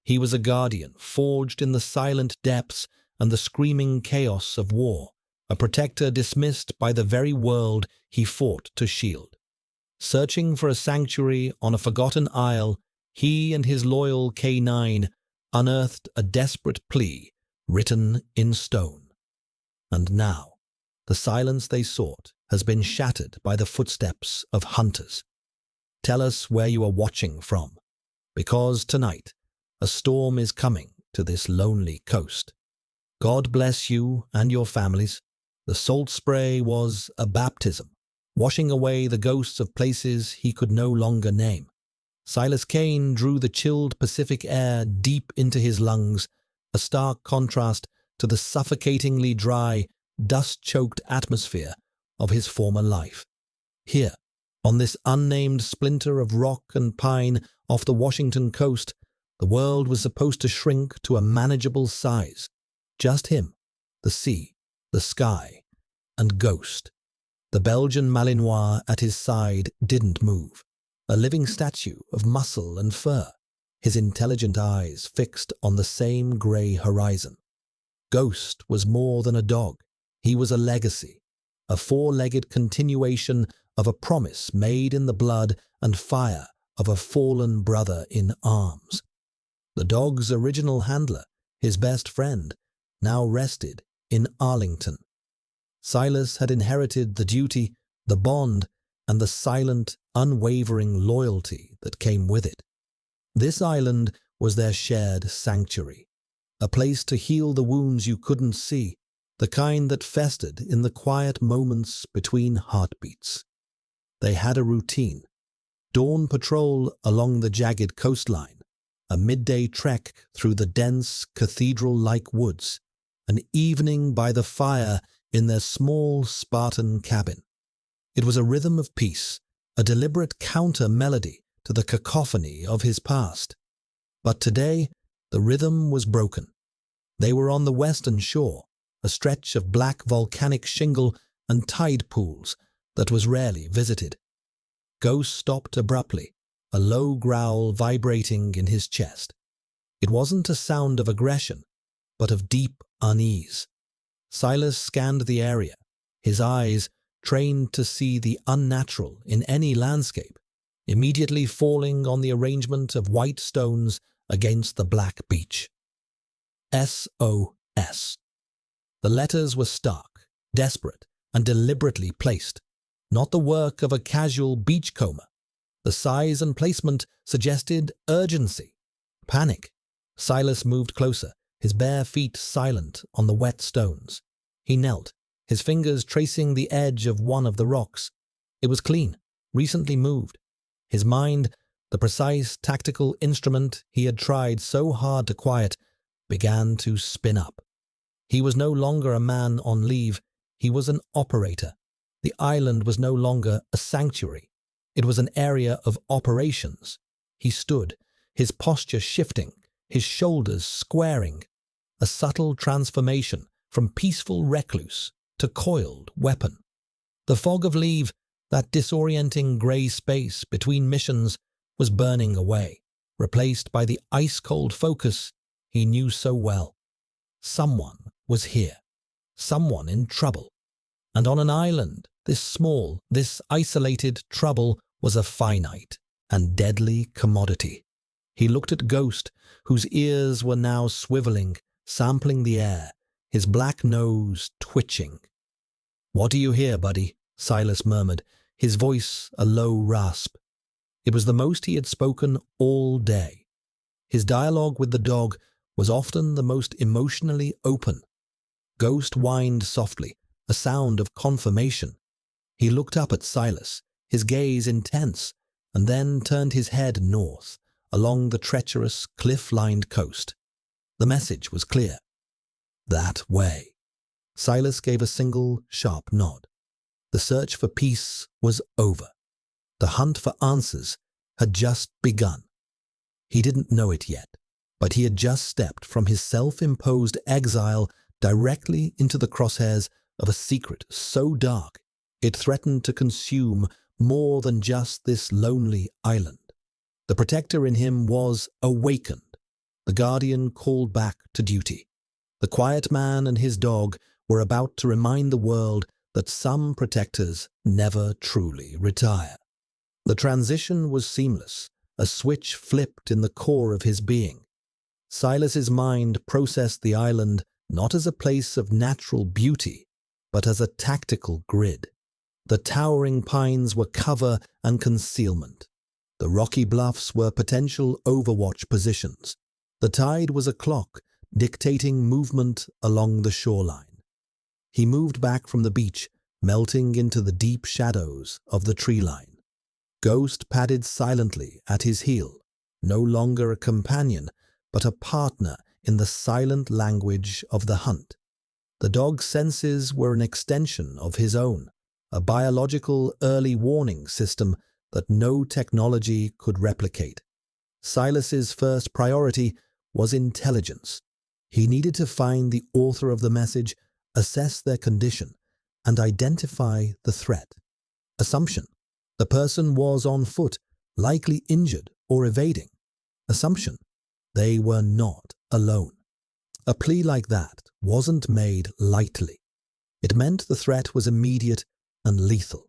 He was a guardian, forged in the silent depths and the screaming chaos of war, a protector dismissed by the very world he fought to shield. Searching for a sanctuary on a forgotten isle, he and his loyal K9 unearthed a desperate plea written in stone. And now, the silence they sought has been shattered by the footsteps of hunters. Tell us where you are watching from, because tonight, a storm is coming to this lonely coast. God bless you and your families. The salt spray was a baptism, washing away the ghosts of places he could no longer name. Silas Kane drew the chilled Pacific air deep into his lungs, a stark contrast to the suffocatingly dry, dust-choked atmosphere of his former life. Here, on this unnamed splinter of rock and pine off the Washington coast, the world was supposed to shrink to a manageable size. Just him, the sea, the sky, and Ghost. The Belgian Malinois at his side didn't move, a living statue of muscle and fur, his intelligent eyes fixed on the same grey horizon. Ghost was more than a dog. He was a legacy, a four-legged continuation of a promise made in the blood and fire of a fallen brother in arms. The dog's original handler, his best friend, now rested in Arlington. Silas had inherited the duty, the bond, and the silent, unwavering loyalty that came with it. This island was their shared sanctuary, a place to heal the wounds you couldn't see, the kind that festered in the quiet moments between heartbeats. They had a routine: dawn patrol along the jagged coastline, a midday trek through the dense, cathedral-like woods, an evening by the fire in their small Spartan cabin. It was a rhythm of peace, a deliberate counter-melody to the cacophony of his past. But today, the rhythm was broken. They were on the western shore, a stretch of black volcanic shingle and tide pools that was rarely visited. Ghost stopped abruptly, a low growl vibrating in his chest. It wasn't a sound of aggression, but of deep unease. Silas scanned the area, his eyes, trained to see the unnatural in any landscape, immediately falling on the arrangement of white stones against the black beach. SOS. The letters were stark, desperate, and deliberately placed, not the work of a casual beachcomber. The size and placement suggested urgency, panic. Silas moved closer, his bare feet silent on the wet stones. He knelt, his fingers tracing the edge of one of the rocks. It was clean, recently moved. His mind, the precise tactical instrument he had tried so hard to quiet, began to spin up. He was no longer a man on leave, he was an operator. The island was no longer a sanctuary, it was an area of operations. He stood, his posture shifting, his shoulders squaring, a subtle transformation from peaceful recluse to coiled weapon. The fog of leave, that disorienting grey space between missions, was burning away, replaced by the ice-cold focus he knew so well. Someone was here, someone in trouble. And on an island, this small, this isolated trouble was a finite and deadly commodity. He looked at Ghost, whose ears were now swiveling, sampling the air, his black nose twitching. "What do you hear, buddy?" Silas murmured, his voice a low rasp. It was the most he had spoken all day. His dialogue with the dog was often the most emotionally open. Ghost whined softly, a sound of confirmation. He looked up at Silas, his gaze intense, and then turned his head north, along the treacherous, cliff-lined coast. The message was clear. That way. Silas gave a single, sharp nod. The search for peace was over. The hunt for answers had just begun. He didn't know it yet, but he had just stepped from his self-imposed exile directly into the crosshairs of a secret so dark it threatened to consume more than just this lonely island. The protector in him was awakened, The guardian called back to duty. The quiet man and his dog were about to remind the world that some protectors never truly retire. The transition was seamless. A switch flipped in the core of his being. Silas's mind processed the island not as a place of natural beauty, but as a tactical grid. The towering pines were cover and concealment. The rocky bluffs were potential overwatch positions. The tide was a clock, dictating movement along the shoreline. He moved back from the beach, melting into the deep shadows of the tree line. Ghost padded silently at his heel, no longer a companion, but a partner in the silent language of the hunt. The dog's senses were an extension of his own, a biological early warning system that no technology could replicate. Silas's first priority was intelligence. He needed to find the author of the message, assess their condition, and identify the threat. Assumption: the person was on foot, likely injured or evading. Assumption: they were not alone. A plea like that wasn't made lightly. It meant the threat was immediate and lethal.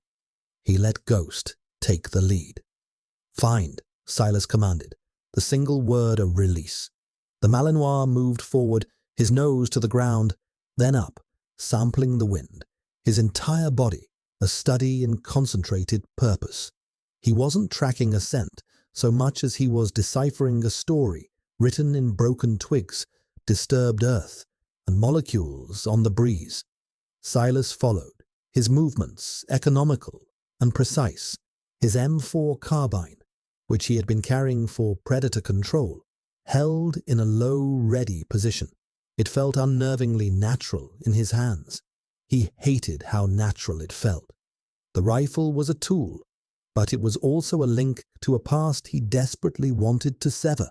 He let Ghost take the lead. "Find," Silas commanded, the single word a release. The Malinois moved forward, his nose to the ground, then up, sampling the wind, his entire body a study in concentrated purpose. He wasn't tracking a scent so much as he was deciphering a story written in broken twigs, disturbed earth, and molecules on the breeze. Silas followed, his movements economical and precise. His M4 carbine, which he had been carrying for predator control, held in a low, ready position. It felt unnervingly natural in his hands. He hated how natural it felt. The rifle was a tool, but it was also a link to a past he desperately wanted to sever.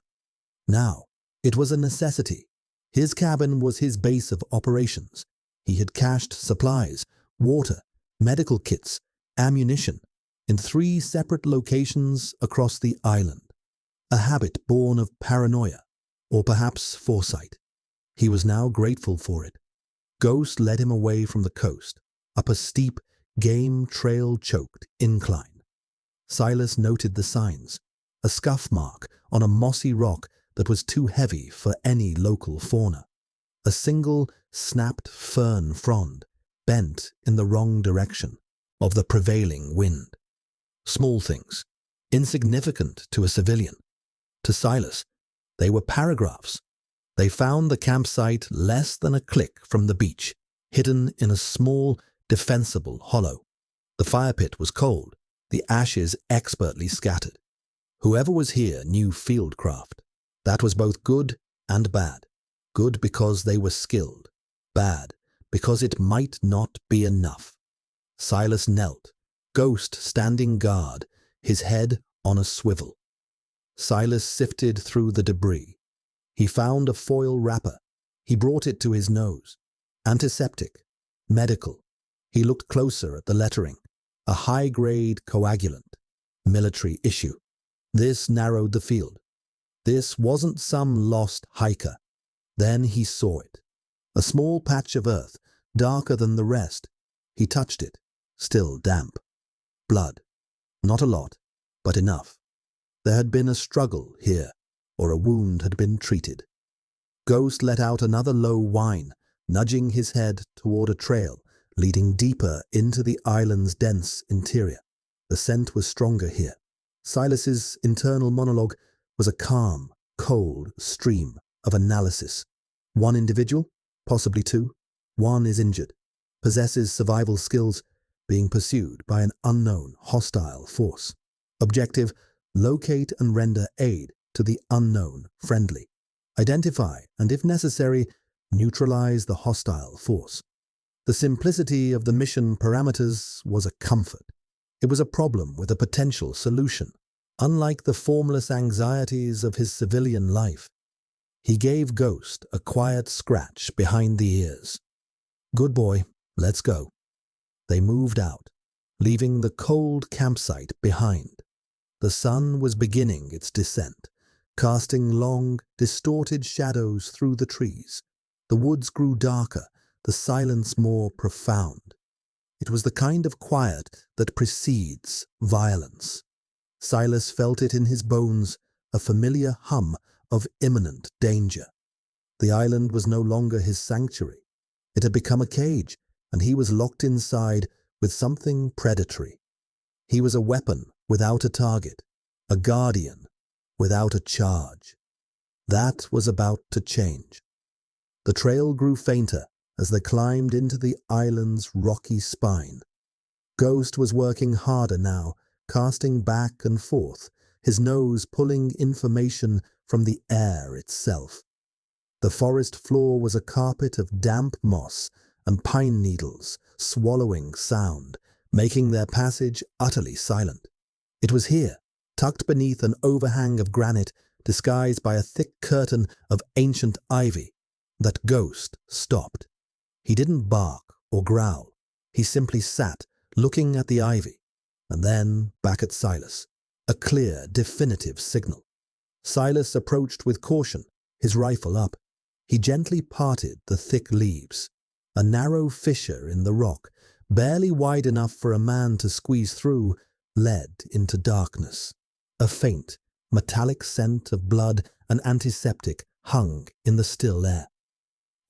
Now, it was a necessity. His cabin was his base of operations. He had cached supplies, water, medical kits, ammunition, in 3 separate locations across the island. A habit born of paranoia, or perhaps foresight. He was now grateful for it. Ghost led him away from the coast, up a steep, game trail-choked incline. Silas noted the signs, a scuff mark on a mossy rock that was too heavy for any local fauna. A single, snapped fern frond, bent in the wrong direction of the prevailing wind. Small things, insignificant to a civilian. To Silas, they were paragraphs. They found the campsite less than a click from the beach, hidden in a small, defensible hollow. The fire pit was cold, the ashes expertly scattered. Whoever was here knew fieldcraft. That was both good and bad. Good because they were skilled. Bad because it might not be enough. Silas knelt, Ghost standing guard, his head on a swivel. Silas sifted through the debris. He found a foil wrapper. He brought it to his nose. Antiseptic. Medical. He looked closer at the lettering. A high-grade coagulant. Military issue. This narrowed the field. This wasn't some lost hiker. Then he saw it. A small patch of earth, darker than the rest. He touched it, still damp. Blood. Not a lot, but enough. There had been a struggle here, or a wound had been treated. Ghost let out another low whine, nudging his head toward a trail leading deeper into the island's dense interior. The scent was stronger here. Silas's internal monologue was a calm, cold stream of analysis. One individual, possibly 2. One is injured, possesses survival skills, being pursued by an unknown hostile force. Objective: locate and render aid to the unknown friendly. Identify and, if necessary, neutralize the hostile force. The simplicity of the mission parameters was a comfort. It was a problem with a potential solution. Unlike the formless anxieties of his civilian life, he gave Ghost a quiet scratch behind the ears. "Good boy, let's go." They moved out, leaving the cold campsite behind. The sun was beginning its descent, casting long, distorted shadows through the trees. The woods grew darker, the silence more profound. It was the kind of quiet that precedes violence. Silas felt it in his bones, a familiar hum of imminent danger. The island was no longer his sanctuary. It had become a cage, and he was locked inside with something predatory. He was a weapon without a target, a guardian without a charge. That was about to change. The trail grew fainter as they climbed into the island's rocky spine. Ghost was working harder now, casting back and forth, his nose pulling information from the air itself. The forest floor was a carpet of damp moss and pine needles swallowing sound, making their passage utterly silent. It was here, tucked beneath an overhang of granite, disguised by a thick curtain of ancient ivy, that Ghost stopped. He didn't bark or growl. He simply sat, looking at the ivy, and then back at Silas, a clear, definitive signal. Silas approached with caution, his rifle up. He gently parted the thick leaves. A narrow fissure in the rock, barely wide enough for a man to squeeze through, led into darkness. A faint, metallic scent of blood and antiseptic hung in the still air.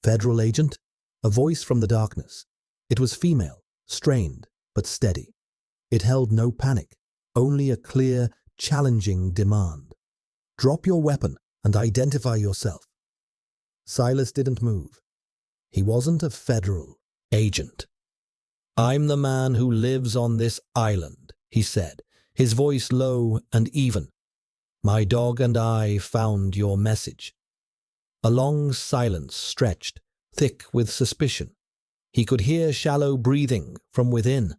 Federal agent? A voice from the darkness. It was female, strained but steady. It held no panic, only a clear, challenging demand. Drop your weapon and identify yourself. Silas didn't move. He wasn't a federal agent. "I'm the man who lives on this island," he said, his voice low and even. "My dog and I found your message." A long silence stretched, thick with suspicion. He could hear shallow breathing from within.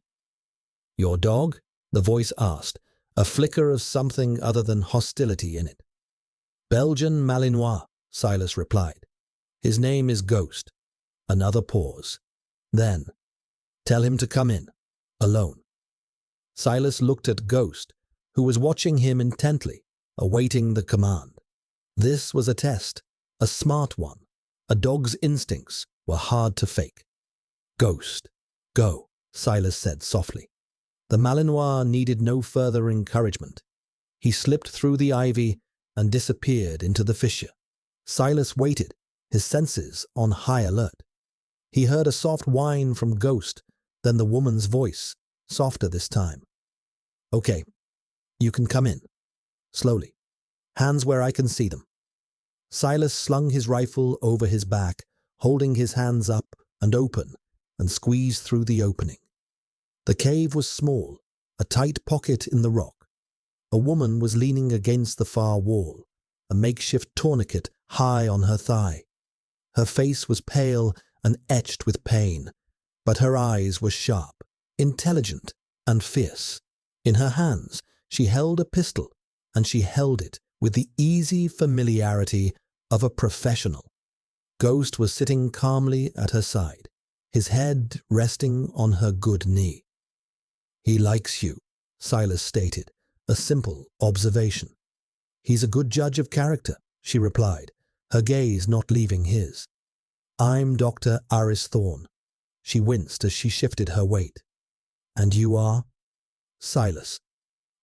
"Your dog?" the voice asked, a flicker of something other than hostility in it. "Belgian Malinois," Silas replied. "His name is Ghost." Another pause. Then, "Tell him to come in, alone." Silas looked at Ghost, who was watching him intently, awaiting the command. This was a test, a smart one. A dog's instincts were hard to fake. "Ghost, go," Silas said softly. The Malinois needed no further encouragement. He slipped through the ivy and disappeared into the fissure. Silas waited, his senses on high alert. He heard a soft whine from Ghost, then the woman's voice, softer this time. "Okay, you can come in. Slowly. Hands where I can see them." Silas slung his rifle over his back, holding his hands up and open, and squeezed through the opening. The cave was small, a tight pocket in the rock. A woman was leaning against the far wall, a makeshift tourniquet high on her thigh. Her face was pale and etched with pain, but her eyes were sharp, intelligent, and fierce. In her hands, she held a pistol, and she held it with the easy familiarity of a professional. Ghost was sitting calmly at her side, his head resting on her good knee. "He likes you," Silas stated, a simple observation. "He's a good judge of character," she replied, her gaze not leaving his. "I'm Dr. Aris Thorne." She winced as she shifted her weight. "And you are?" "Silas."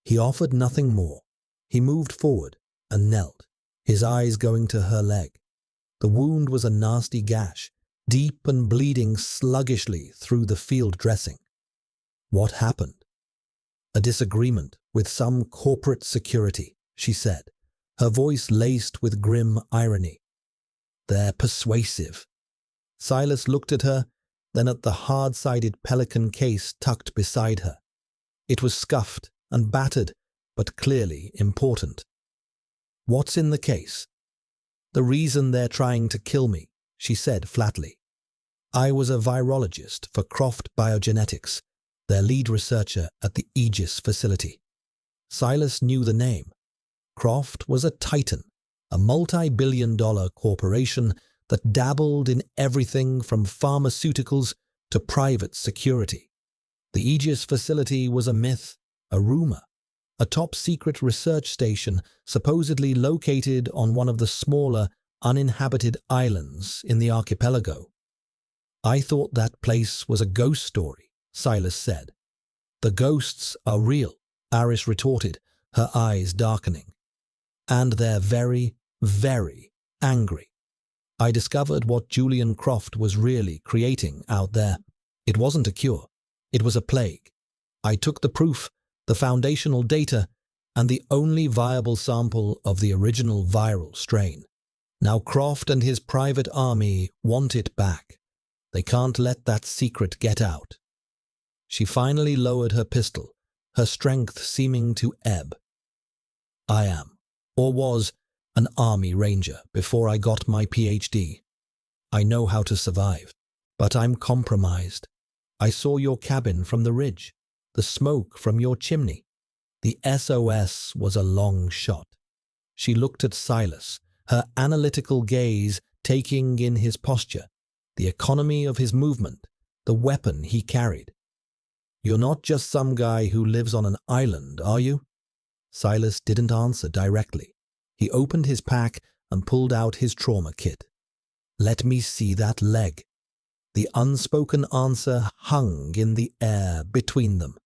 He offered nothing more. He moved forward and knelt, his eyes going to her leg. The wound was a nasty gash, deep and bleeding sluggishly through the field dressing. "What happened?" "A disagreement with some corporate security," she said, her voice laced with grim irony. "They're persuasive." Silas looked at her, then at the hard-sided pelican case tucked beside her. It was scuffed and battered, but clearly important. "What's in the case?" "The reason they're trying to kill me," she said flatly. "I was a virologist for Croft Biogenetics, their lead researcher at the Aegis facility." Silas knew the name. Croft was a titan, a multi-billion-dollar corporation that dabbled in everything from pharmaceuticals to private security. The Aegis facility was a myth, a rumor, a top-secret research station supposedly located on one of the smaller, uninhabited islands in the archipelago. "I thought that place was a ghost story," Silas said. "The ghosts are real," Aris retorted, her eyes darkening. "And they're very, very angry. I discovered what Julian Croft was really creating out there. It wasn't a cure. It was a plague. I took the proof, the foundational data, and the only viable sample of the original viral strain. Now Croft and his private army want it back. They can't let that secret get out." She finally lowered her pistol, her strength seeming to ebb. "I am, or was, an army ranger before I got my PhD. I know how to survive, but I'm compromised. I saw your cabin from the ridge, the smoke from your chimney. The SOS was a long shot." She looked at Silas, her analytical gaze taking in his posture, the economy of his movement, the weapon he carried. "You're not just some guy who lives on an island, are you?" Silas didn't answer directly. He opened his pack and pulled out his trauma kit. "Let me see that leg." The unspoken answer hung in the air between them.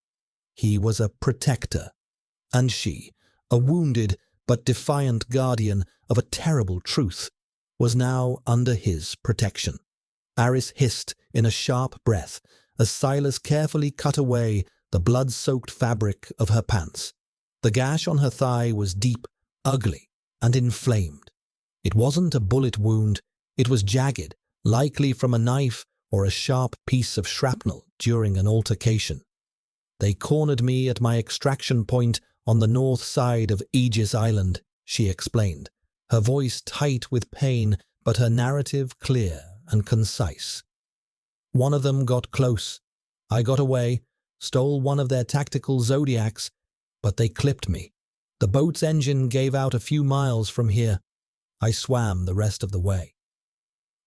He was a protector, and she, a wounded but defiant guardian of a terrible truth, was now under his protection. Aris hissed in a sharp breath as Silas carefully cut away the blood-soaked fabric of her pants. The gash on her thigh was deep, ugly, and inflamed. It wasn't a bullet wound, it was jagged, likely from a knife or a sharp piece of shrapnel during an altercation. "They cornered me at my extraction point on the north side of Aegis Island," she explained, her voice tight with pain but her narrative clear and concise. "One of them got close. I got away, stole one of their tactical Zodiacs, but they clipped me. The boat's engine gave out a few miles from here. I swam the rest of the way."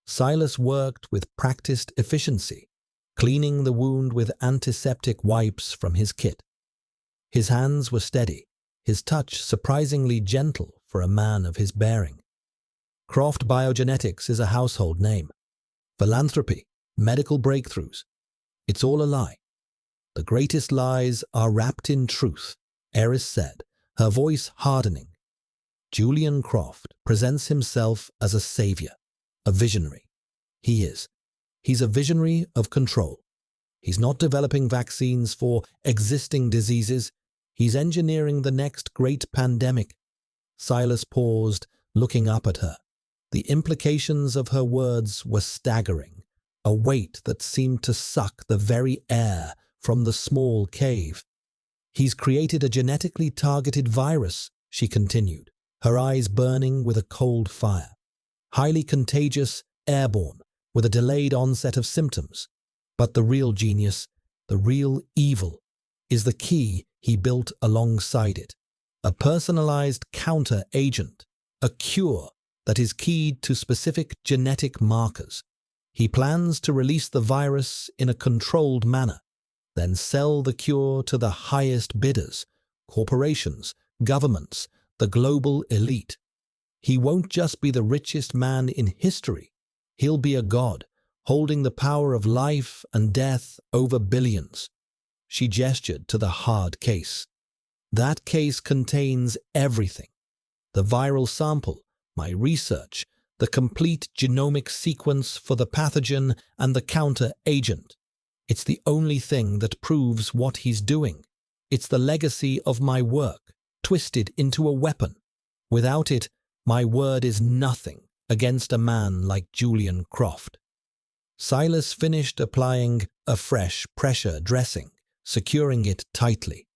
Silas worked with practiced efficiency, cleaning the wound with antiseptic wipes from his kit. His hands were steady, his touch surprisingly gentle for a man of his bearing. Croft Biogenetics is a household name. Philanthropy, medical breakthroughs. It's all a lie. "The greatest lies are wrapped in truth," Aris said, her voice hardening. "Julian Croft presents himself as a savior, a visionary. He is. He's a visionary of control. He's not developing vaccines for existing diseases. He's engineering the next great pandemic." Silas paused, looking up at her. The implications of her words were staggering, a weight that seemed to suck the very air from the small cave. "He's created a genetically targeted virus," she continued, her eyes burning with a cold fire. "Highly contagious, airborne, with a delayed onset of symptoms. But the real genius, the real evil, is the key he built alongside it. A personalized counter-agent, a cure that is keyed to specific genetic markers. He plans to release the virus in a controlled manner, then sell the cure to the highest bidders, corporations, governments, the global elite. He won't just be the richest man in history. He'll be a god, holding the power of life and death over billions." She gestured to the hard case. "That case contains everything. The viral sample, my research, the complete genomic sequence for the pathogen and the counter-agent. It's the only thing that proves what he's doing. It's the legacy of my work, twisted into a weapon. Without it, my word is nothing against a man like Julian Croft." Silas finished applying a fresh pressure dressing, securing it tightly.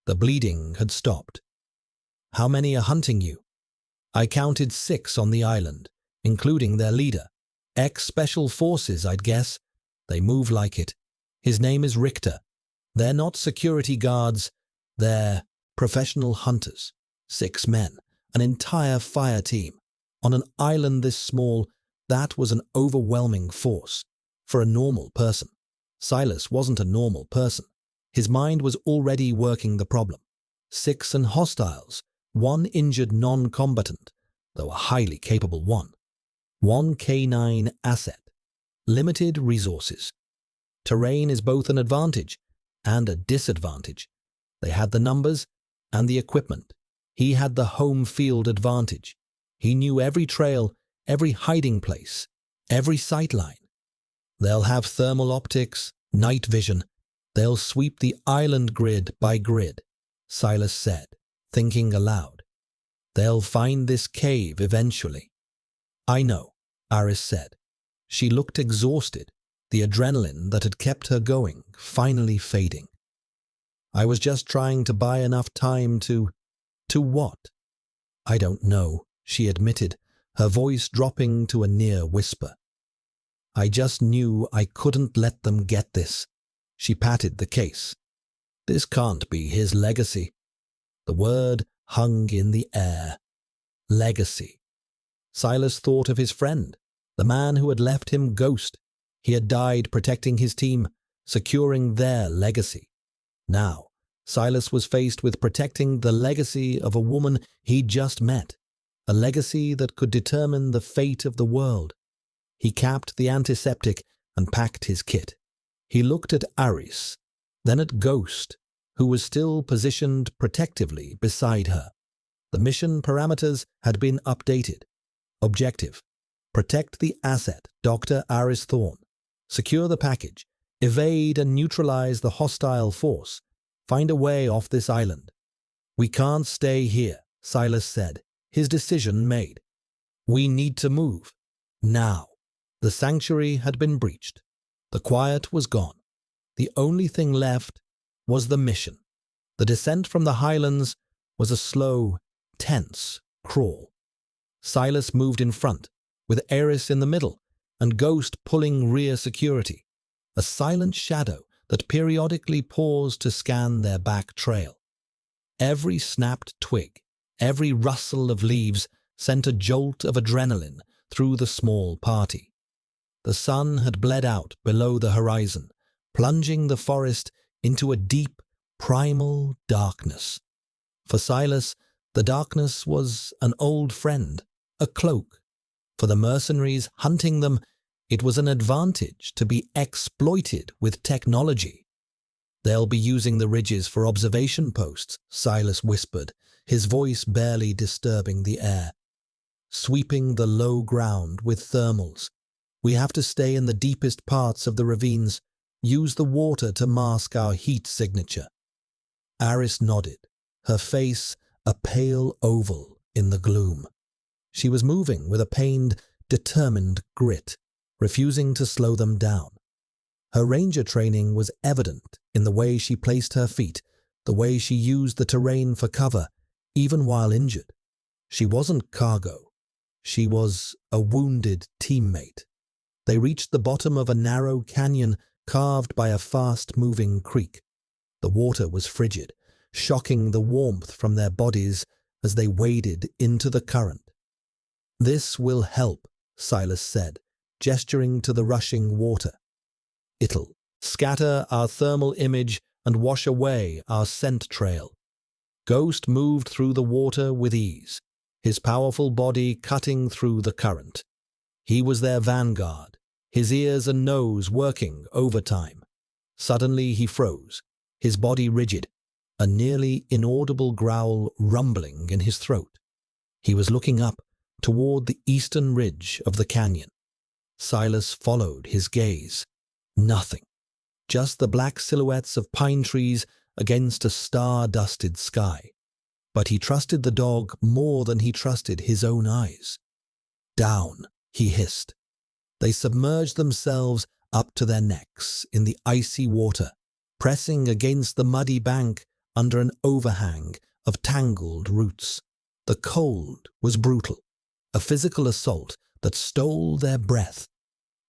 The bleeding had stopped. "How many are hunting you?" "I counted 6 on the island, including their leader. Ex-special forces, I'd guess. They move like it. His name is Richter. They're not security guards. They're professional hunters. 6 men, an entire fire team. On an island this small, that was an overwhelming force. For a normal person. Silas wasn't a normal person. His mind was already working the problem. 6 hostiles, 1 injured non-combatant, though a highly capable one, 1 K9 asset, limited resources. Terrain is both an advantage and a disadvantage. They had the numbers and the equipment. He had the home field advantage. He knew every trail, every hiding place, every sightline. They'll have thermal optics, night vision. They'll sweep the island grid by grid, Silas said, thinking aloud. They'll find this cave eventually. I know, Aris said. She looked exhausted, the adrenaline that had kept her going finally fading. I was just trying to buy enough time to what? I don't know, she admitted, her voice dropping to a near whisper. I just knew I couldn't let them get this. She patted the case. This can't be his legacy. The word hung in the air. Legacy. Silas thought of his friend, the man who had left him ghost. He had died protecting his team, securing their legacy. Now, Silas was faced with protecting the legacy of a woman he'd just met, a legacy that could determine the fate of the world. He capped the antiseptic and packed his kit. He looked at Aris, then at Ghost, who was still positioned protectively beside her. The mission parameters had been updated. Objective: protect the asset, Dr. Aris Thorne. Secure the package. Evade and neutralize the hostile force. Find a way off this island. We can't stay here, Silas said, his decision made. We need to move. Now. The sanctuary had been breached. The quiet was gone. The only thing left was the mission. The descent from the highlands was a slow, tense crawl. Silas moved in front, with Aris in the middle, and Ghost pulling rear security, a silent shadow that periodically paused to scan their back trail. Every snapped twig, every rustle of leaves sent a jolt of adrenaline through the small party. The sun had bled out below the horizon, plunging the forest into a deep, primal darkness. For Silas, the darkness was an old friend, a cloak. For the mercenaries hunting them, it was an advantage to be exploited with technology. They'll be using the ridges for observation posts, Silas whispered, his voice barely disturbing the air. Sweeping the low ground with thermals. We have to stay in the deepest parts of the ravines, use the water to mask our heat signature. Aris nodded, her face a pale oval in the gloom. She was moving with a pained, determined grit, refusing to slow them down. Her ranger training was evident in the way she placed her feet, the way she used the terrain for cover, even while injured. She wasn't cargo. She was a wounded teammate. They reached the bottom of a narrow canyon carved by a fast-moving creek. The water was frigid, shocking the warmth from their bodies as they waded into the current. This will help, Silas said, gesturing to the rushing water. It'll scatter our thermal image and wash away our scent trail. Ghost moved through the water with ease, his powerful body cutting through the current. He was their vanguard, his ears and nose working overtime. Suddenly he froze, his body rigid, a nearly inaudible growl rumbling in his throat. He was looking up toward the eastern ridge of the canyon. Silas followed his gaze. Nothing. Just the black silhouettes of pine trees against a star-dusted sky. But he trusted the dog more than he trusted his own eyes. Down, he hissed. They submerged themselves up to their necks in the icy water, pressing against the muddy bank under an overhang of tangled roots. The cold was brutal, a physical assault that stole their breath.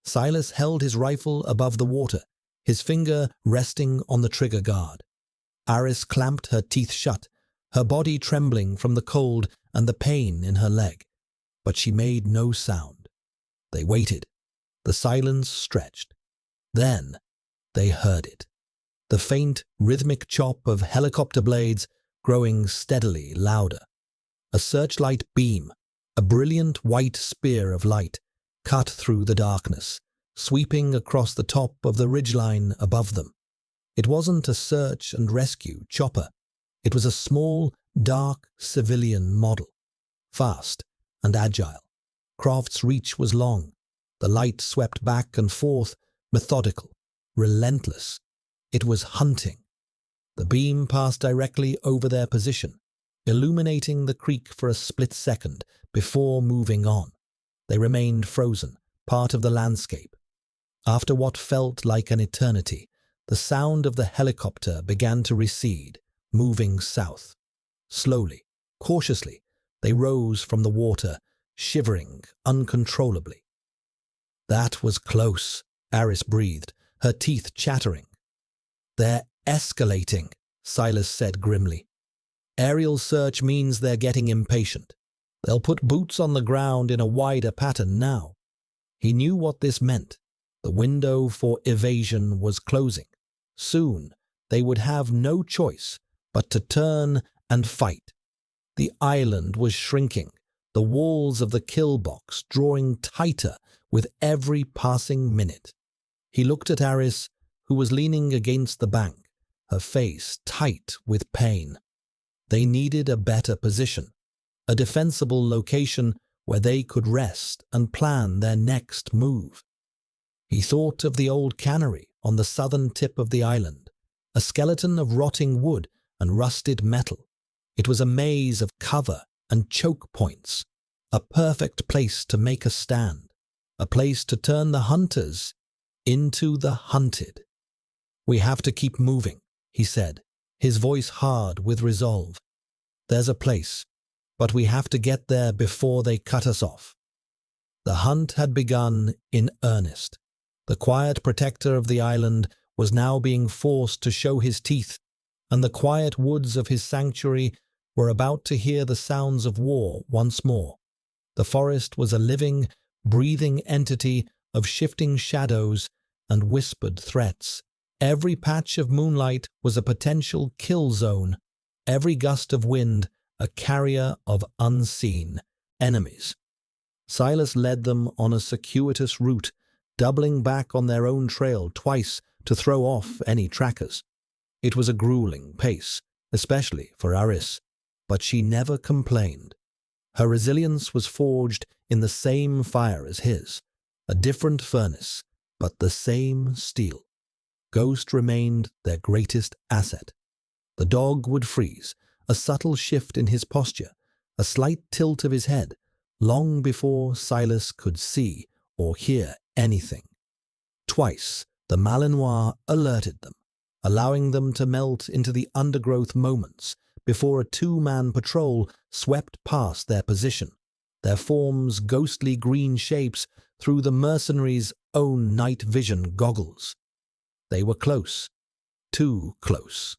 Silas held his rifle above the water, his finger resting on the trigger guard. Aris clamped her teeth shut, her body trembling from the cold and the pain in her leg. But she made no sound. They waited. The silence stretched. Then they heard it. The faint, rhythmic chop of helicopter blades growing steadily louder. A searchlight beam, a brilliant white spear of light, cut through the darkness, sweeping across the top of the ridgeline above them. It wasn't a search and rescue chopper. It was a small, dark civilian model, fast and agile. Croft's reach was long. The light swept back and forth, methodical, relentless. It was hunting. The beam passed directly over their position, illuminating the creek for a split second before moving on. They remained frozen, part of the landscape. After what felt like an eternity, the sound of the helicopter began to recede, moving south. Slowly, cautiously, they rose from the water, shivering uncontrollably. That was close, Aris breathed, her teeth chattering. They're escalating, Silas said grimly. Aerial search means they're getting impatient. They'll put boots on the ground in a wider pattern now. He knew what this meant. The window for evasion was closing. Soon, they would have no choice but to turn and fight. The island was shrinking, the walls of the kill box drawing tighter with every passing minute. He looked at Aris, who was leaning against the bank, her face tight with pain. They needed a better position, a defensible location where they could rest and plan their next move. He thought of the old cannery on the southern tip of the island, a skeleton of rotting wood and rusted metal. It was a maze of cover and choke points, a perfect place to make a stand, a place to turn the hunters into the hunted. We have to keep moving, he said, his voice hard with resolve. There's a place, but we have to get there before they cut us off. The hunt had begun in earnest. The quiet protector of the island was now being forced to show his teeth, and the quiet woods of his sanctuary were about to hear the sounds of war once more. The forest was a living, breathing entity of shifting shadows and whispered threats. Every patch of moonlight was a potential kill zone, every gust of wind a carrier of unseen enemies. Silas led them on a circuitous route, doubling back on their own trail twice to throw off any trackers. It was a grueling pace, especially for Aris, but she never complained. Her resilience was forged in the same fire as his, a different furnace, but the same steel. Ghost remained their greatest asset. The dog would freeze, a subtle shift in his posture, a slight tilt of his head, long before Silas could see or hear anything. Twice, the Malinois alerted them, allowing them to melt into the undergrowth moments before a two-man patrol swept past their position, their forms ghostly green shapes through the mercenaries' own night vision goggles. They were close, too close.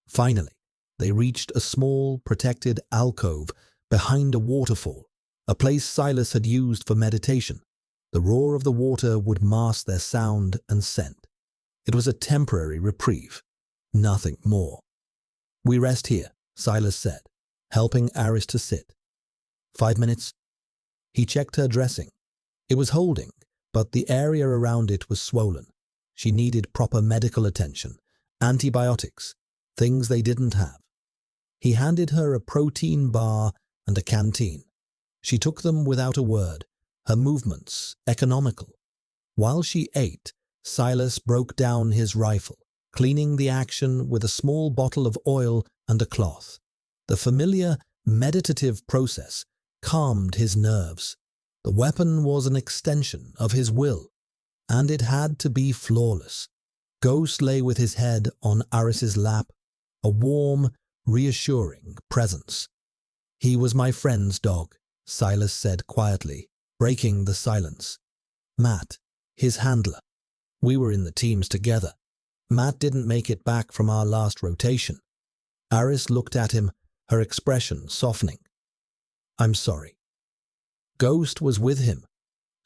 Finally, they reached a small, protected alcove behind a waterfall, a place Silas had used for meditation. The roar of the water would mask their sound and scent. It was a temporary reprieve, nothing more. "We rest here," Silas said, helping Aris to sit. 5 minutes. He checked her dressing. It was holding, but the area around it was swollen. She needed proper medical attention, antibiotics, things they didn't have. He handed her a protein bar and a canteen. She took them without a word, her movements economical. While she ate, Silas broke down his rifle, cleaning the action with a small bottle of oil and a cloth. The familiar, meditative process calmed his nerves. The weapon was an extension of his will, and it had to be flawless. Ghost lay with his head on Aris's lap, a warm, reassuring presence. "He was my friend's dog," Silas said quietly, breaking the silence. "Matt, his handler. We were in the teams together. Matt didn't make it back from our last rotation." Aris looked at him, her expression softening. "I'm sorry." "Ghost was with him.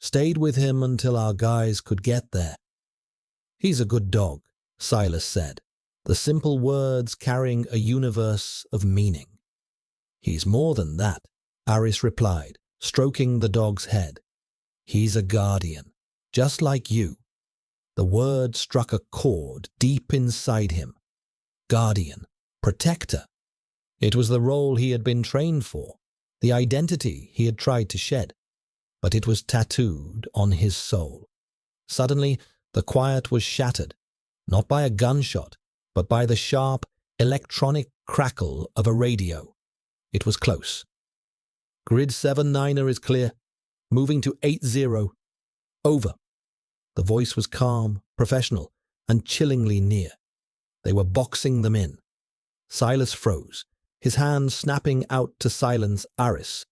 Stayed with him until our guys could get there." "He's a good dog," Silas said. the simple words carrying a universe of meaning. "He's more than that," Aris replied, stroking the dog's head. "He's a guardian, just like you." The word struck a chord deep inside him. Guardian, protector. It was the role he had been trained for, the identity he had tried to shed, but it was tattooed on his soul. Suddenly, the quiet was shattered, not by a gunshot, but by the sharp, electronic crackle of a radio. It was close. "Grid 7-9er is clear. Moving to 8-0. Over." The voice was calm, professional, and chillingly near. They were boxing them in. Silas froze, his hand snapping out to silence Aris.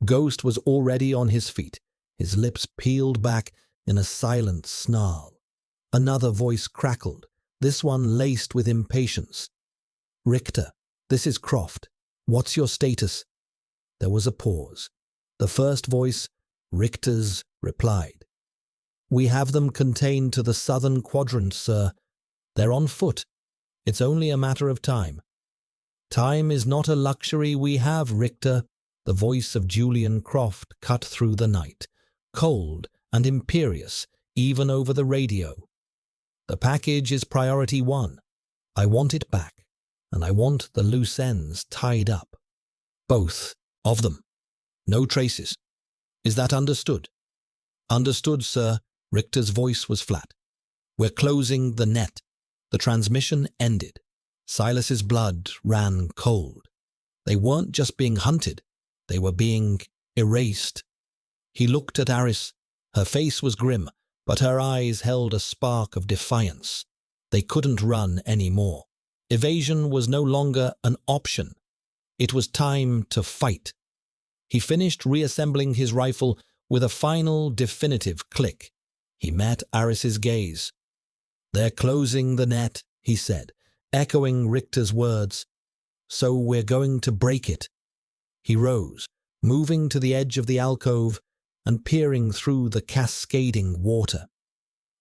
Ghost was already on his feet, his lips peeled back in a silent snarl. Another voice crackled, this one laced with impatience. "Richter, this is Croft. What's your status?" There was a pause. The first voice, Richter's, replied. "We have them contained to the southern quadrant, sir. They're on foot. It's only a matter of time." "Time is not a luxury we have, Richter." The voice of Julian Croft cut through the night, cold and imperious, even over the radio. "The package is priority 1. I want it back, and I want the loose ends tied up. Both of them. No traces. Is that understood?" "Understood, sir." Richter's voice was flat. "We're closing the net." The transmission ended. Silas's blood ran cold. They weren't just being hunted. They were being erased. He looked at Aris. Her face was grim, but her eyes held a spark of defiance. They couldn't run anymore. Evasion was no longer an option. It was time to fight. He finished reassembling his rifle with a final definitive click. He met Aris's gaze. "They're closing the net," he said, echoing Richter's words. "So we're going to break it." He rose, moving to the edge of the alcove and peering through the cascading water.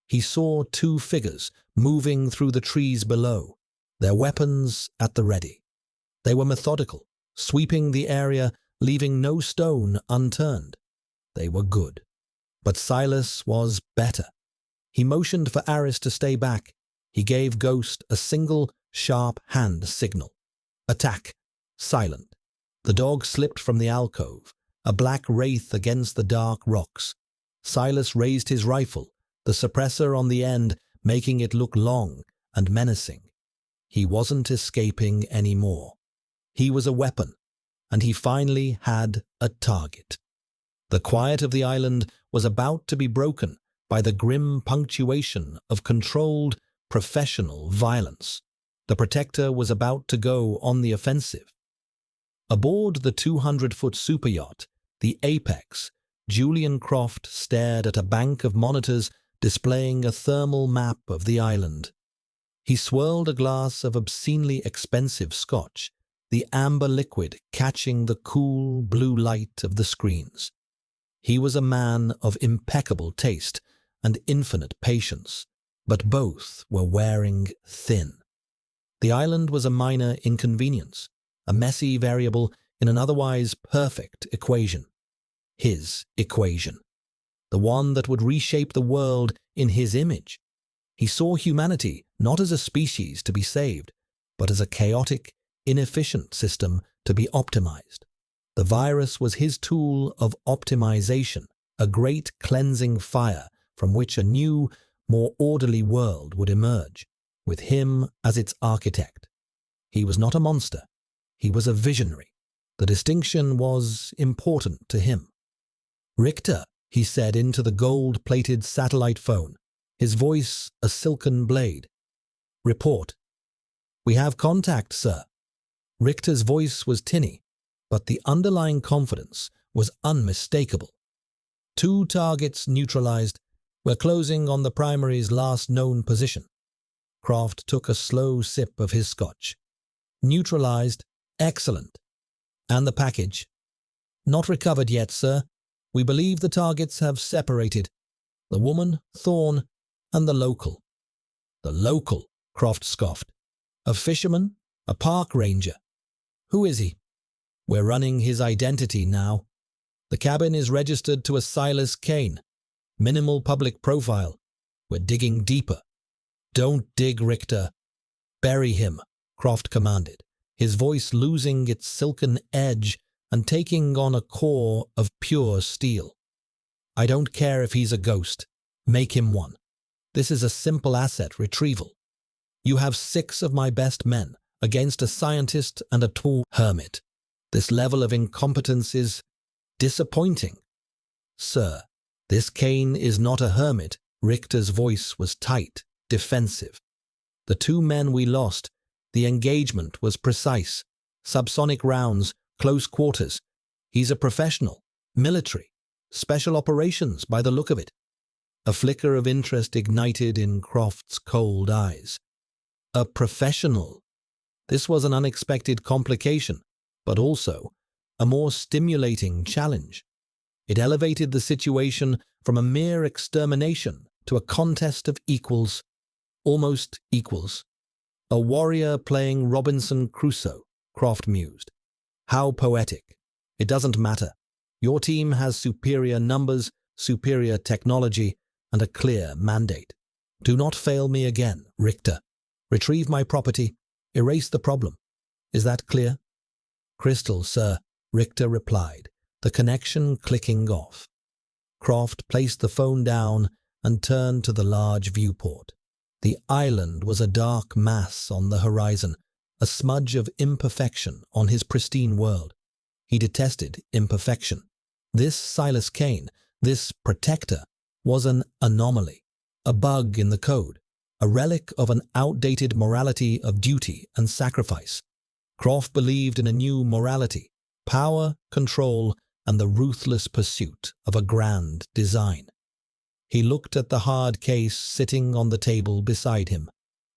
He saw 2 figures moving through the trees below, their weapons at the ready. They were methodical, sweeping the area, leaving no stone unturned. They were good. But Silas was better. He motioned for Aris to stay back. He gave Ghost a single, sharp hand signal. Attack. Silent. The dog slipped from the alcove, a black wraith against the dark rocks. Silas raised his rifle, the suppressor on the end making it look long and menacing. He wasn't escaping anymore. He was a weapon, and he finally had a target. The quiet of the island was about to be broken by the grim punctuation of controlled, professional violence. The Protector was about to go on the offensive. Aboard the 200-foot superyacht, the Apex, Julian Croft stared at a bank of monitors displaying a thermal map of the island. He swirled a glass of obscenely expensive scotch, the amber liquid catching the cool blue light of the screens. He was a man of impeccable taste and infinite patience, but both were wearing thin. The island was a minor inconvenience, a messy variable in an otherwise perfect equation. His equation. The one that would reshape the world in his image. He saw humanity not as a species to be saved, but as a chaotic, inefficient system to be optimized. The virus was his tool of optimization, a great cleansing fire from which a new, more orderly world would emerge, with him as its architect. He was not a monster. He was a visionary. The distinction was important to him. "Richter," he said into the gold-plated satellite phone, his voice a silken blade. "Report." "We have contact, sir." Richter's voice was tinny, but the underlying confidence was unmistakable. "2 targets neutralized. We're closing on the primary's last known position." Croft took a slow sip of his scotch. "Neutralized. Excellent. And the package?" "Not recovered yet, sir. We believe the targets have separated. The woman, Thorn, and the local." "The local," Croft scoffed. A fisherman? A park ranger? Who is he? We're running his identity now. The cabin is registered to a Silas Kane. Minimal public profile. We're digging deeper. Don't dig, Richter. Bury him, Croft commanded, his voice losing its silken edge and taking on a core of pure steel. I don't care if he's a ghost. Make him one. This is a simple asset retrieval. You have 6 of my best men against a scientist and a tall hermit. This level of incompetence is disappointing. Sir, this Kane is not a hermit. Richter's voice was tight, defensive. The 2 men we lost, the engagement was precise. Subsonic rounds, close quarters. He's a professional, military, special operations by the look of it. A flicker of interest ignited in Croft's cold eyes. A professional. This was an unexpected complication, but also a more stimulating challenge. It elevated the situation from a mere extermination to a contest of equals, almost equals. A warrior playing Robinson Crusoe, Croft mused. How poetic. It doesn't matter. Your team has superior numbers, superior technology, and a clear mandate. Do not fail me again, Richter. Retrieve my property. Erase the problem. Is that clear? Crystal, sir, Richter replied, the connection clicking off. Croft placed the phone down and turned to the large viewport. The island was a dark mass on the horizon, a smudge of imperfection on his pristine world. He detested imperfection. This Silas Kane, this protector, was an anomaly, a bug in the code, a relic of an outdated morality of duty and sacrifice. Croft believed in a new morality, power, control, and the ruthless pursuit of a grand design. He looked at the hard case sitting on the table beside him.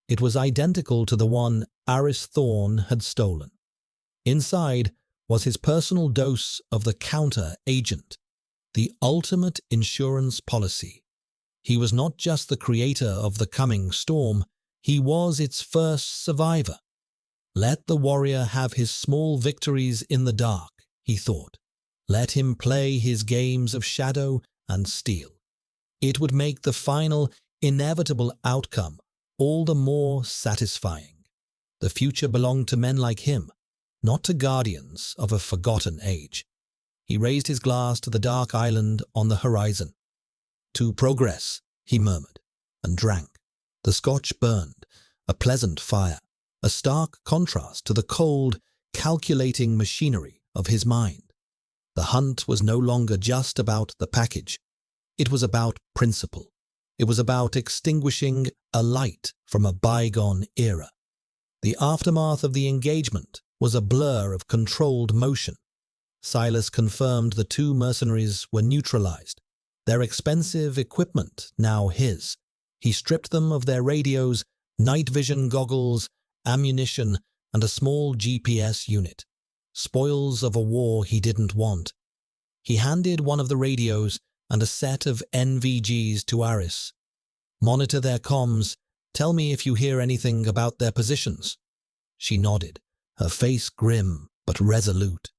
It was identical to the one Aris Thorne had stolen. Inside was his personal dose of the counter-agent, the ultimate insurance policy. He was not just the creator of the coming storm, he was its first survivor. Let the warrior have his small victories in the dark, he thought. Let him play his games of shadow and steel. It would make the final, inevitable outcome all the more satisfying. The future belonged to men like him, not to guardians of a forgotten age. He raised his glass to the dark island on the horizon. To progress, he murmured, and drank. The scotch burned, a pleasant fire, a stark contrast to the cold, calculating machinery of his mind. The hunt was no longer just about the package. It was about principle. It was about extinguishing a light from a bygone era. The aftermath of the engagement was a blur of controlled motion. Silas confirmed the 2 mercenaries were neutralized, their expensive equipment now his. He stripped them of their radios, night vision goggles, ammunition, and a small GPS unit. Spoils of a war he didn't want. He handed one of the radios and a set of NVGs to Aris. Monitor their comms. Tell me if you hear anything about their positions. She nodded, her face grim but resolute.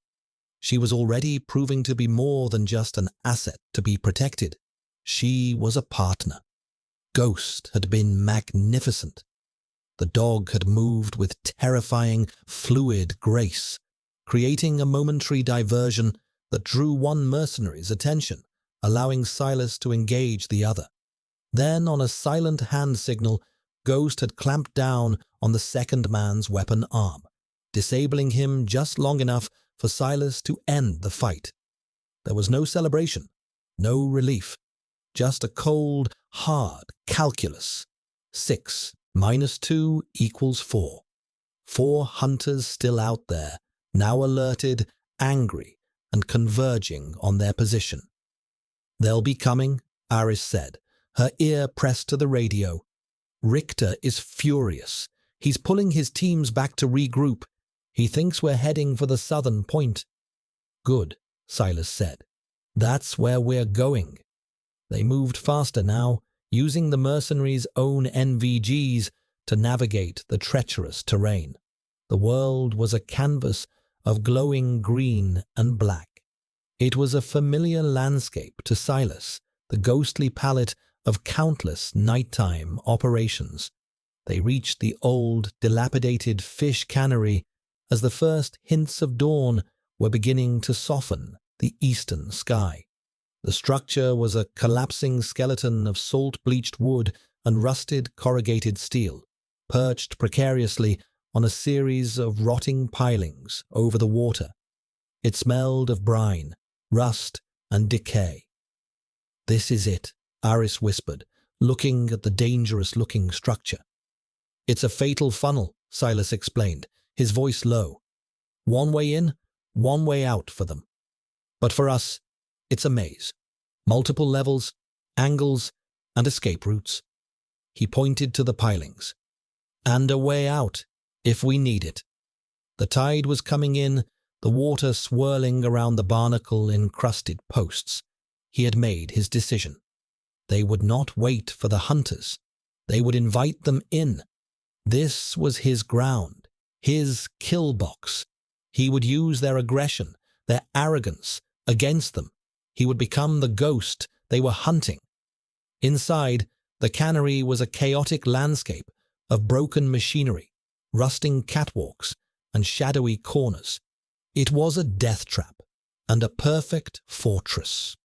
She was already proving to be more than just an asset to be protected. She was a partner. Ghost had been magnificent. The dog had moved with terrifying, fluid grace, creating a momentary diversion that drew one mercenary's attention, allowing Silas to engage the other. Then, on a silent hand signal, Ghost had clamped down on the second man's weapon arm, disabling him just long enough for Silas to end the fight. There was no celebration, no relief, just a cold, hard calculus. 6 minus 2 equals 4. 4 hunters still out there, now alerted, angry, and converging on their position. They'll be coming, Aris said, her ear pressed to the radio. Richter is furious. He's pulling his teams back to regroup. He thinks we're heading for the southern point. Good, Silas said. That's where we're going. They moved faster now, using the mercenaries' own NVGs, to navigate the treacherous terrain. The world was a canvas of glowing green and black. It was a familiar landscape to Silas, the ghostly palette of countless nighttime operations. They reached the old, dilapidated fish cannery as the first hints of dawn were beginning to soften the eastern sky. The structure was a collapsing skeleton of salt-bleached wood and rusted corrugated steel, perched precariously on a series of rotting pilings over the water. It smelled of brine, rust, and decay. "This is it," Aris whispered, looking at the dangerous-looking structure. "It's a fatal funnel," Silas explained, his voice low. "One way in, one way out for them. But for us, it's a maze. Multiple levels, angles, and escape routes." He pointed to the pilings. "And a way out, if we need it." The tide was coming in, the water swirling around the barnacle-encrusted posts. He had made his decision. They would not wait for the hunters. They would invite them in. This was his ground, his kill box. He would use their aggression, their arrogance, against them. He would become the ghost they were hunting. Inside, the cannery was a chaotic landscape of broken machinery, rusting catwalks, and shadowy corners. It was a death trap and a perfect fortress.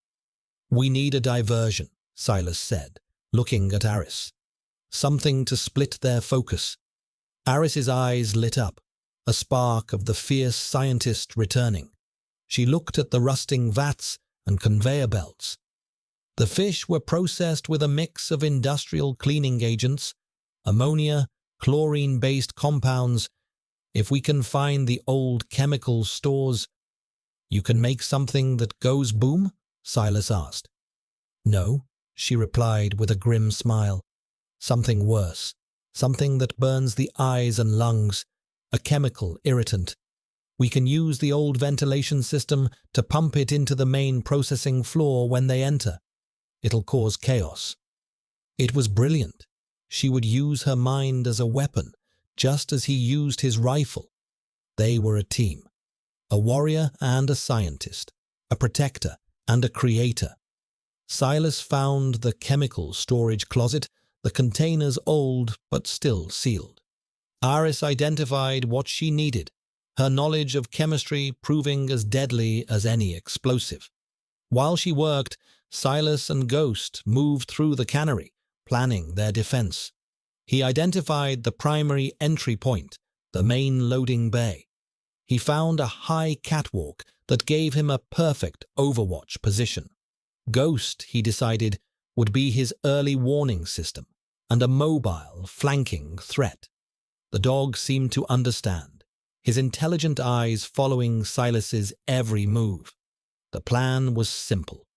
"We need a diversion," Silas said, looking at Aris. "Something to split their focus." Aris's eyes lit up, a spark of the fierce scientist returning. She looked at the rusting vats and conveyor belts. The fish were processed with a mix of industrial cleaning agents, ammonia, chlorine-based compounds. "If we can find the old chemical stores—" "You can make something that goes boom?" Silas asked. "No," she replied with a grim smile. "Something worse. Something that burns the eyes and lungs. A chemical irritant. We can use the old ventilation system to pump it into the main processing floor when they enter. It'll cause chaos." It was brilliant. She would use her mind as a weapon, just as he used his rifle. They were a team. A warrior and a scientist. A protector and a creator. Silas found the chemical storage closet, the containers old but still sealed. Aris identified what she needed, her knowledge of chemistry proving as deadly as any explosive. While she worked, Silas and Ghost moved through the cannery, planning their defense. He identified the primary entry point, the main loading bay. He found a high catwalk that gave him a perfect overwatch position. Ghost, he decided, would be his early warning system and a mobile, flanking threat. The dog seemed to understand, his intelligent eyes following Silas's every move. The plan was simple,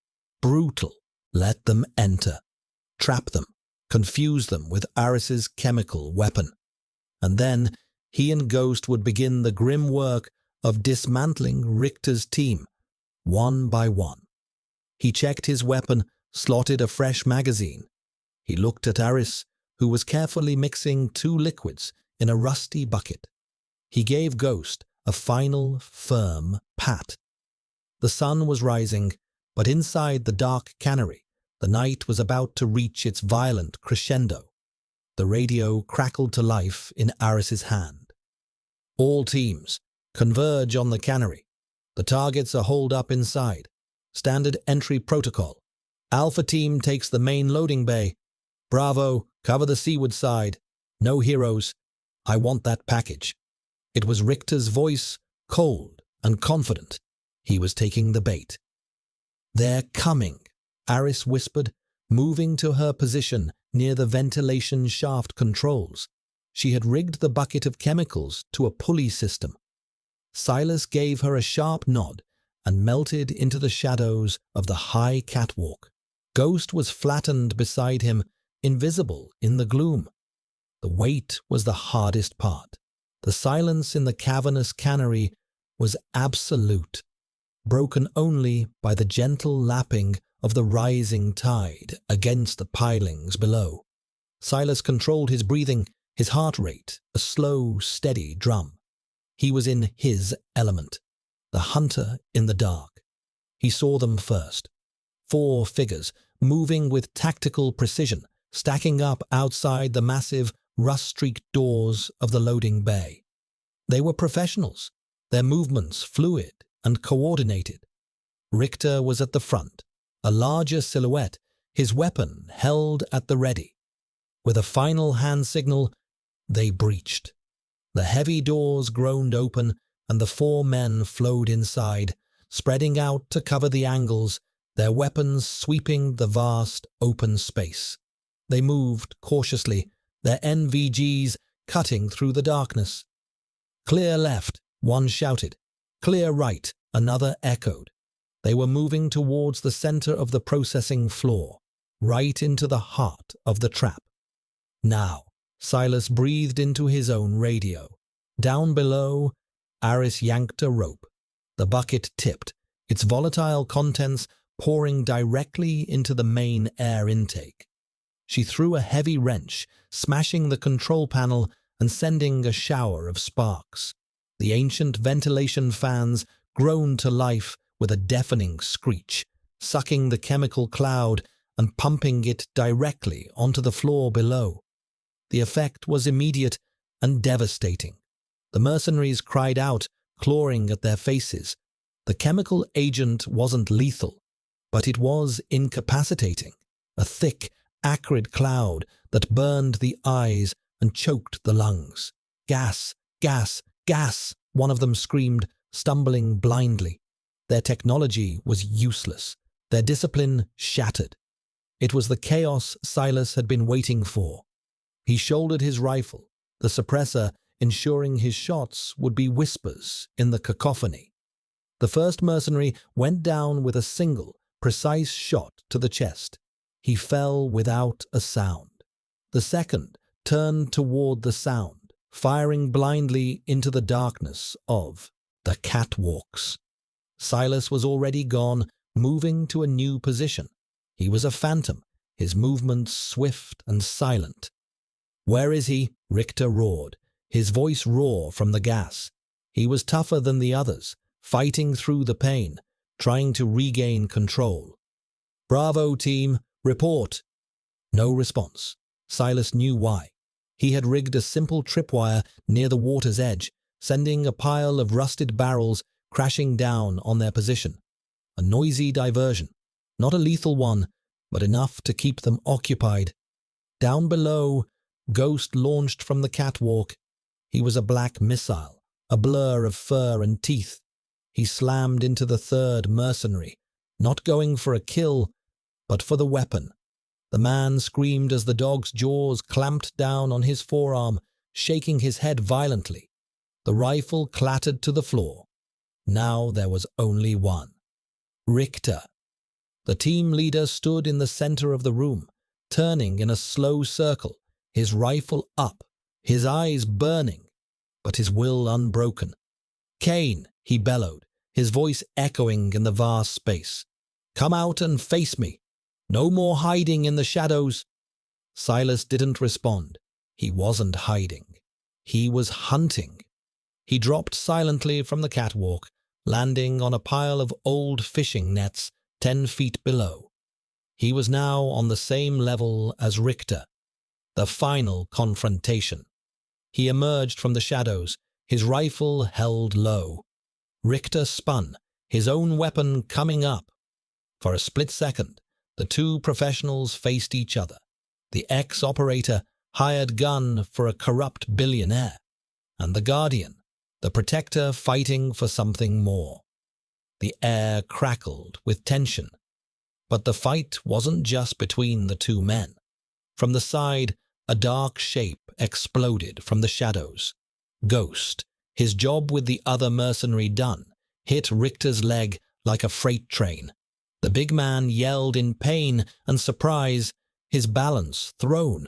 brutal. Let them enter. Trap them, confuse them with Aris's chemical weapon. And then he and Ghost would begin the grim work of dismantling Richter's team, one by one. He checked his weapon, slotted a fresh magazine. He looked at Aris, who was carefully mixing 2 liquids in a rusty bucket. He gave Ghost a final, firm pat. The sun was rising, but inside the dark cannery, the night was about to reach its violent crescendo. The radio crackled to life in Aris's hand. "All teams, converge on the cannery. The targets are holed up inside. Standard entry protocol. Alpha team takes the main loading bay. Bravo, cover the seaward side. No heroes. I want that package." It was Richter's voice, cold and confident. He was taking the bait. "They're coming," Aris whispered, moving to her position near the ventilation shaft controls. She had rigged the bucket of chemicals to a pulley system. Silas gave her a sharp nod and melted into the shadows of the high catwalk. Ghost was flattened beside him, invisible in the gloom. The wait was the hardest part. The silence in the cavernous cannery was absolute, broken only by the gentle lapping of the rising tide against the pilings below. Silas controlled his breathing, his heart rate a slow, steady drum. He was in his element, the hunter in the dark. He saw them first. 4 figures, moving with tactical precision, stacking up outside the massive, rust-streaked doors of the loading bay. They were professionals, their movements fluid and coordinated. Richter was at the front, a larger silhouette, his weapon held at the ready. With a final hand signal, they breached. The heavy doors groaned open, and the 4 men flowed inside, spreading out to cover the angles, their weapons sweeping the vast open space. They moved cautiously, their NVGs cutting through the darkness. "Clear left," one shouted. "Clear right," another echoed. They were moving towards the center of the processing floor, right into the heart of the trap. Now, Silas breathed into his own radio. Down below, Aris yanked a rope. The bucket tipped, its volatile contents pouring directly into the main air intake. She threw a heavy wrench, smashing the control panel and sending a shower of sparks. The ancient ventilation fans groaned to life with a deafening screech, sucking the chemical cloud and pumping it directly onto the floor below. The effect was immediate and devastating. The mercenaries cried out, clawing at their faces. The chemical agent wasn't lethal, but it was incapacitating, a thick, acrid cloud that burned the eyes and choked the lungs. "Gas! Gas! Gas!" one of them screamed, stumbling blindly. Their technology was useless, their discipline shattered. It was the chaos Silas had been waiting for. He shouldered his rifle, the suppressor ensuring his shots would be whispers in the cacophony. The first mercenary went down with a single, precise shot to the chest. He fell without a sound. The second turned toward the sound, firing blindly into the darkness of the catwalks. Silas was already gone, moving to a new position. He was a phantom, his movements swift and silent. "Where is he?" Richter roared, his voice raw from the gas. He was tougher than the others, fighting through the pain, trying to regain control. "Bravo, team, report." No response. Silas knew why. He had rigged a simple tripwire near the water's edge, sending a pile of rusted barrels crashing down on their position. A noisy diversion, not a lethal one, but enough to keep them occupied. Down below, Ghost launched from the catwalk. He was a black missile, a blur of fur and teeth. He slammed into the third mercenary, not going for a kill, but for the weapon. The man screamed as the dog's jaws clamped down on his forearm, shaking his head violently. The rifle clattered to the floor. Now there was only one. Richter. The team leader stood in the center of the room, turning in a slow circle, his rifle up, his eyes burning, but his will unbroken. "Kane," he bellowed, his voice echoing in the vast space. "Come out and face me. No more hiding in the shadows." Silas didn't respond. He wasn't hiding. He was hunting. He dropped silently from the catwalk, landing on a pile of old fishing nets 10 feet below. He was now on the same level as Richter. The final confrontation. He emerged from the shadows, his rifle held low. Richter spun, his own weapon coming up. For a split second, the two professionals faced each other. The ex-operator, hired gun for a corrupt billionaire, and the Guardian, the protector fighting for something more. The air crackled with tension. But the fight wasn't just between the two men. From the side, a dark shape exploded from the shadows. Ghost, his job with the other mercenary done, hit Richter's leg like a freight train. The big man yelled in pain and surprise, his balance thrown.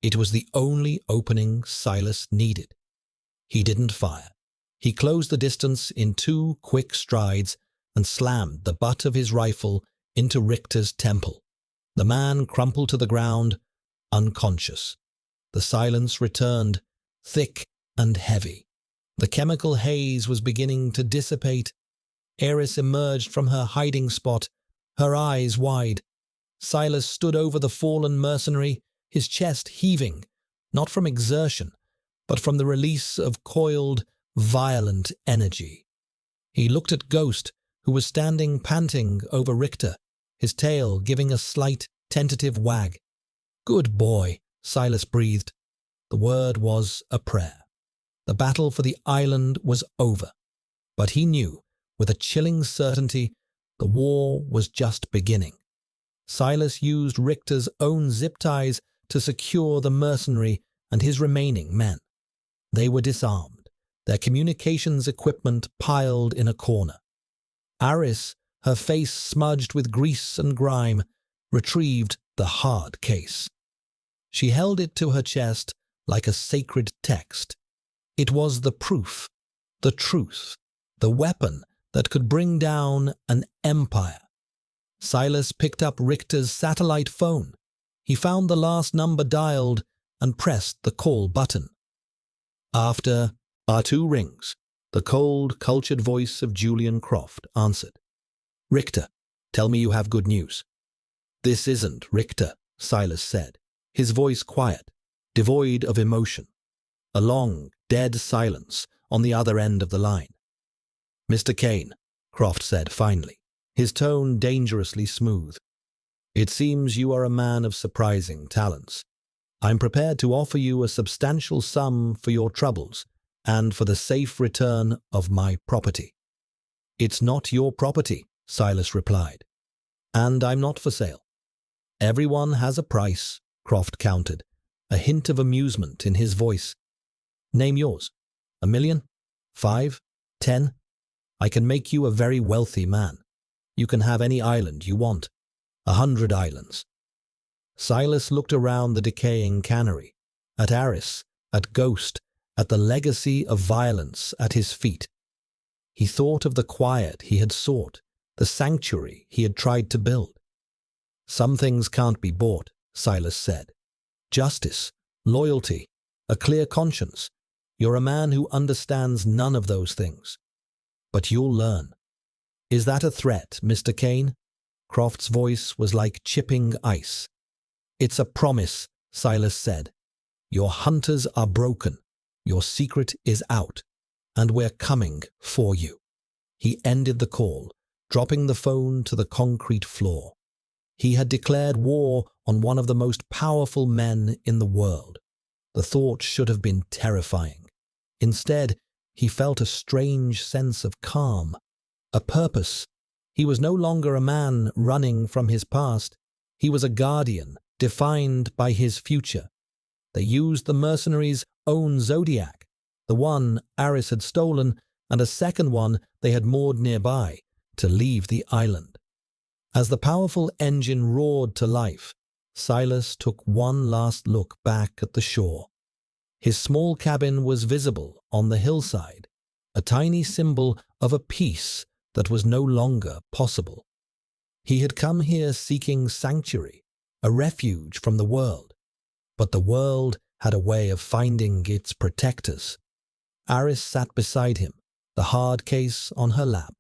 It was the only opening Silas needed. He didn't fire. He closed the distance in 2 quick strides and slammed the butt of his rifle into Richter's temple. The man crumpled to the ground, unconscious. The silence returned, thick and heavy. The chemical haze was beginning to dissipate. Eris emerged from her hiding spot, her eyes wide. Silas stood over the fallen mercenary, his chest heaving, not from exertion, but from the release of coiled, violent energy. He looked at Ghost, who was standing panting over Richter, his tail giving a slight, tentative wag. "Good boy," Silas breathed. The word was a prayer. The battle for the island was over, but he knew, with a chilling certainty, the war was just beginning. Silas used Richter's own zip ties to secure the mercenary and his remaining men. They were disarmed, their communications equipment piled in a corner. Aris, her face smudged with grease and grime, retrieved the hard case. She held it to her chest like a sacred text. It was the proof, the truth, the weapon that could bring down an empire. Silas picked up Richter's satellite phone. He found the last number dialed and pressed the call button. After our 2 rings, the cold, cultured voice of Julian Croft answered. "Richter, tell me you have good news." "This isn't Richter," Silas said, his voice quiet, devoid of emotion. A long, dead silence on the other end of the line. "Mr. Kane," Croft said finally, his tone dangerously smooth. "It seems you are a man of surprising talents. I'm prepared to offer you a substantial sum for your troubles and for the safe return of my property." "It's not your property," Silas replied. "And I'm not for sale." "Everyone has a price," Croft countered, a hint of amusement in his voice. "Name yours. 1,000,000? 5? 10? I can make you a very wealthy man. You can have any island you want. 100 islands. Silas looked around the decaying cannery, at Aris, at Ghost, at the legacy of violence at his feet. He thought of the quiet he had sought, the sanctuary he had tried to build. "Some things can't be bought," Silas said. "Justice, loyalty, a clear conscience. You're a man who understands none of those things. But you'll learn." "Is that a threat, Mr. Kane?" Croft's voice was like chipping ice. "It's a promise," Silas said. "Your hunters are broken. Your secret is out. And we're coming for you." He ended the call, dropping the phone to the concrete floor. He had declared war on one of the most powerful men in the world. The thought should have been terrifying. Instead, he felt a strange sense of calm, a purpose. He was no longer a man running from his past. He was a guardian, defined by his future. They used the mercenaries' own zodiac, the one Aris had stolen, and a second one they had moored nearby, to leave the island. As the powerful engine roared to life, Silas took one last look back at the shore. His small cabin was visible on the hillside, a tiny symbol of a peace that was no longer possible. He had come here seeking sanctuary, a refuge from the world, but the world had a way of finding its protectors. Aris sat beside him, the hard case on her lap,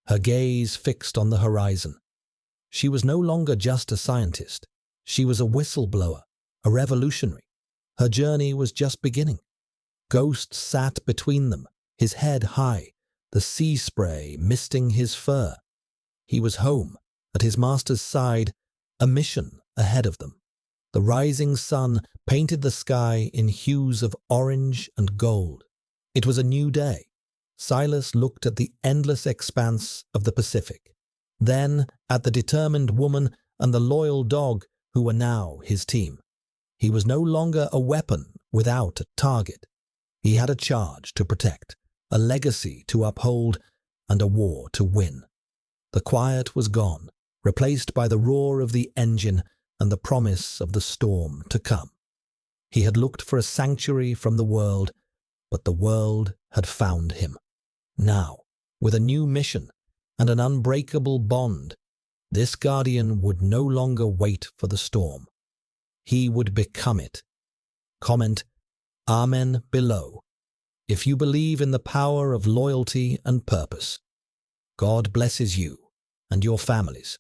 her gaze fixed on the horizon. She was no longer just a scientist. She was a whistleblower, a revolutionary. Her journey was just beginning. Ghost sat between them, his head high, the sea spray misting his fur. He was home, at his master's side, a mission ahead of them. The rising sun painted the sky in hues of orange and gold. It was a new day. Silas looked at the endless expanse of the Pacific, then at the determined woman and the loyal dog who were now his team. He was no longer a weapon without a target. He had a charge to protect, a legacy to uphold, and a war to win. The quiet was gone, replaced by the roar of the engine and the promise of the storm to come. He had looked for a sanctuary from the world, but the world had found him. Now, with a new mission and an unbreakable bond, this guardian would no longer wait for the storm. He would become it. Comment Amen below if you believe in the power of loyalty and purpose. God blesses you and your families.